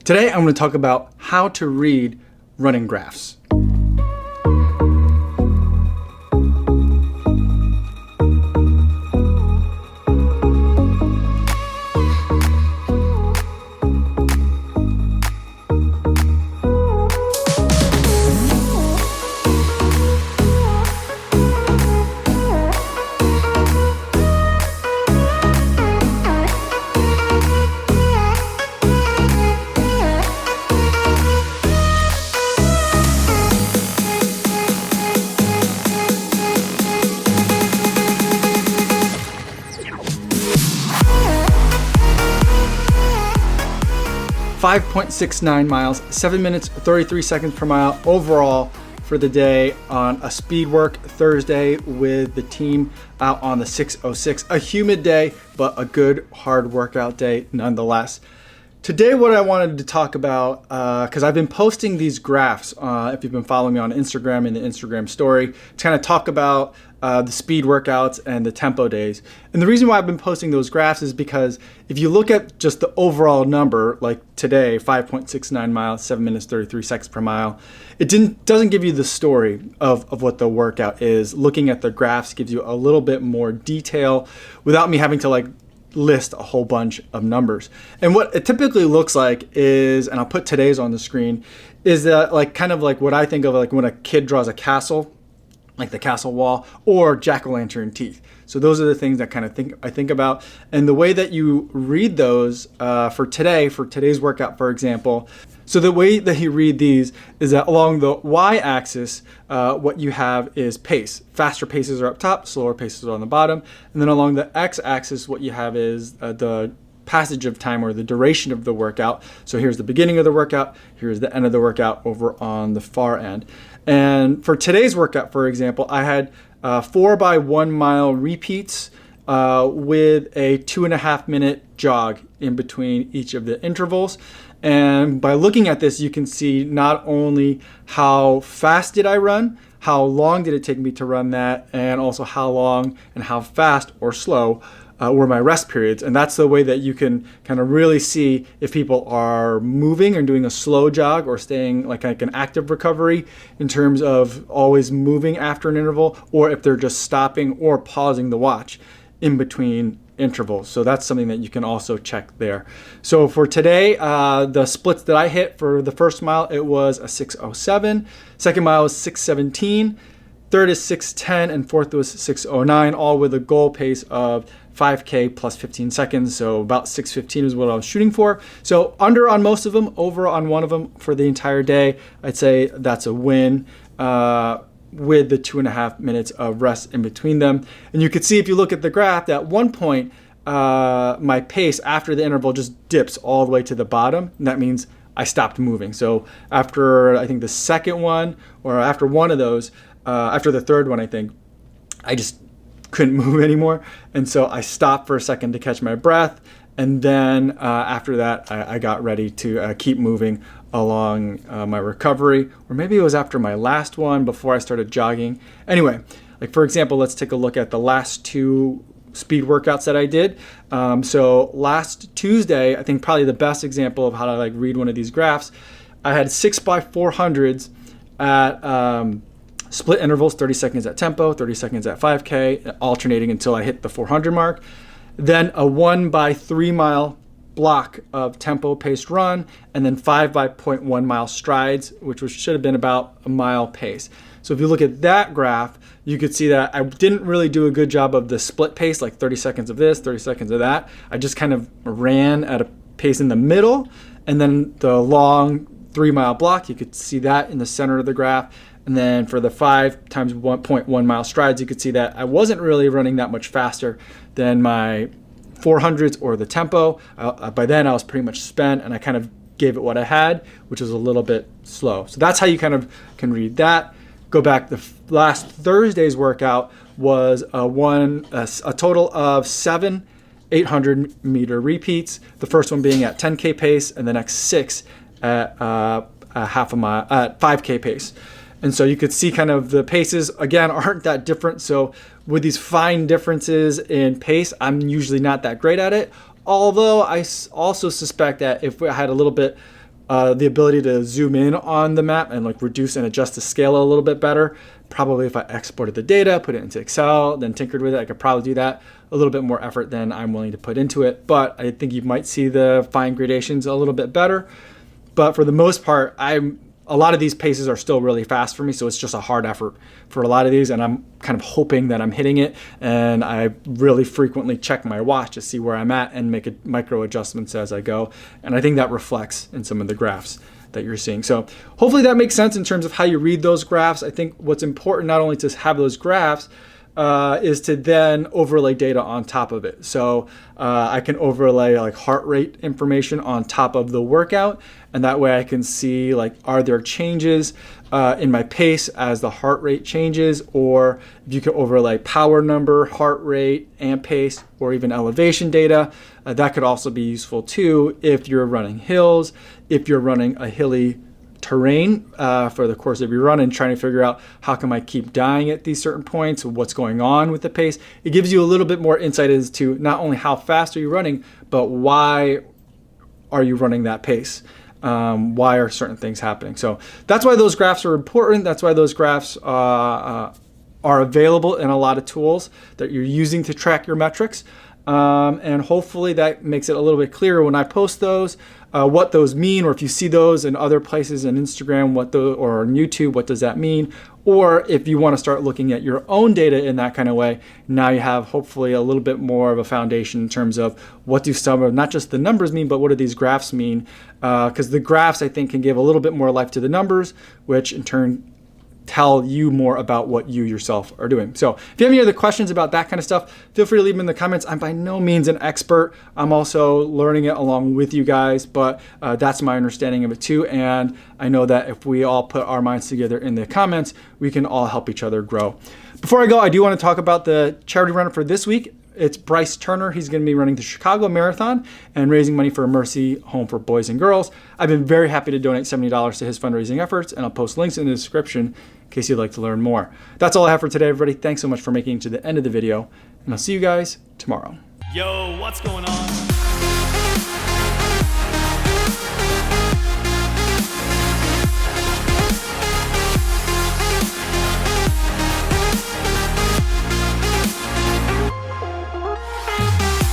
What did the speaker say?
Today I'm going to talk about how to read running graphs. 5.69 miles, 7 minutes, 33 seconds per mile overall for the day on a speed work Thursday with the team out on the 606. A humid day, but a good hard workout day nonetheless. Today what I wanted to talk about, because I've been posting these graphs, if you've been following me on Instagram in the Instagram story, to kind of talk about the speed workouts and the tempo days. And the reason why I've been posting those graphs is because if you look at just the overall number, like today, 5.69 miles, 7 minutes, 33 seconds per mile, it doesn't give you the story of what the workout is. Looking at the graphs gives you a little bit more detail without me having to list a whole bunch of numbers. And what it typically looks like is, and I'll put today's on the screen, is that kind of what I think of when a kid draws a castle, like the castle wall, or jack-o'-lantern teeth. So those are the things that I think about. And the way that you read those for today's workout, for example, so the way that you read these is that along the y-axis, what you have is pace. Faster paces are up top, slower paces are on the bottom. And then along the x-axis, what you have is the passage of time or the duration of the workout. So here's the beginning of the workout, here's the end of the workout over on the far end. And for today's workout, for example, I had 4 by 1 mile repeats with a 2.5 minute jog in between each of the intervals. And by looking at this, you can see not only how fast did I run, how long did it take me to run that, and also how long and how fast or slow were my rest periods. And that's the way that you can kind of really see if people are moving or doing a slow jog or staying like an active recovery in terms of always moving after an interval, or if they're just stopping or pausing the watch in between intervals. So that's something that you can also check there. So for today, the splits that I hit for the first mile, it was a 6:07. Second mile was 6:17. Third is 6:10, and fourth was 6:09, all with a goal pace of 5K plus 15 seconds. So about 6:15 is what I was shooting for. So under on most of them, over on one of them for the entire day. I'd say that's a win with the 2.5 minutes of rest in between them. And you can see if you look at the graph, that at one point, my pace after the interval just dips all the way to the bottom. And that means I stopped moving. So after, I think the second one, or after one of those, after the third one, I think, I just couldn't move anymore. And so I stopped for a second to catch my breath. And then after that, I got ready to keep moving along my recovery. Or maybe it was after my last one before I started jogging. Anyway, for example, let's take a look at the last two speed workouts that I did. So last Tuesday, I think probably the best example of how to read one of these graphs, I had 6 by 400s at split intervals, 30 seconds at tempo, 30 seconds at 5K, alternating until I hit the 400 mark. Then a 1 by 3 mile block of tempo paced run, and then 5 by 0.1 mile strides, which should have been about a mile pace. So if you look at that graph, you could see that I didn't really do a good job of the split pace, like 30 seconds of this, 30 seconds of that. I just kind of ran at a pace in the middle, and then the long 3 mile block, you could see that in the center of the graph. And then for the 5 times 1.1 mile strides, you could see that I wasn't really running that much faster than my 400s or the tempo. By then I was pretty much spent, and I kind of gave it what I had, which was a little bit slow. So that's how you kind of can read that. Go back, the last Thursday's workout was a total of 7 800 meter repeats. The first one being at 10K pace, and the next 6 at a half a mile at 5K pace. And so you could see kind of the paces, again, aren't that different. So with these fine differences in pace, I'm usually not that great at it. Although I also suspect that if I had a little bit the ability to zoom in on the map and like reduce and adjust the scale a little bit better. Probably if I exported the data, put it into Excel, then tinkered with it, I could probably do that. A little bit more effort than I'm willing to put into it, but I think you might see the fine gradations a little bit better. But for the most part, a lot of these paces are still really fast for me, so it's just a hard effort for a lot of these, and I'm kind of hoping that I'm hitting it, and I really frequently check my watch to see where I'm at and make micro adjustments as I go, and I think that reflects in some of the graphs that you're seeing. So hopefully that makes sense in terms of how you read those graphs. I think what's important not only to have those graphs, is to then overlay data on top of it. So I can overlay like heart rate information on top of the workout, and that way I can see like, are there changes in my pace as the heart rate changes, or if you can overlay power number, heart rate, and pace, or even elevation data. That could also be useful too if you're running hills, if you're running a hilly terrain for the course of your run and trying to figure out how can I keep dying at these certain points, what's going on with the pace. It gives you a little bit more insight as to not only how fast are you running, but why are you running that pace? Why are certain things happening? So that's why those graphs are important. That's why those graphs are available in a lot of tools that you're using to track your metrics. And hopefully that makes it a little bit clearer when I post those, what those mean, or if you see those in other places on Instagram, or on YouTube, what does that mean? Or if you want to start looking at your own data in that kind of way, now you have hopefully a little bit more of a foundation in terms of what do some of, not just the numbers mean, but what do these graphs mean? Because the graphs, I think, can give a little bit more life to the numbers, which in turn tell you more about what you yourself are doing. So if you have any other questions about that kind of stuff, feel free to leave them in the comments. I'm by no means an expert. I'm also learning it along with you guys, but that's my understanding of it too. And I know that if we all put our minds together in the comments, we can all help each other grow. Before I go, I do want to talk about the charity run for this week. It's Bryce Turner. He's going to be running the Chicago Marathon and raising money for a Mercy Home for Boys and Girls. I've been very happy to donate $70 to his fundraising efforts, and I'll post links in the description in case you'd like to learn more. That's all I have for today, everybody. Thanks so much for making it to the end of the video, and I'll see you guys tomorrow. Yo, what's going on?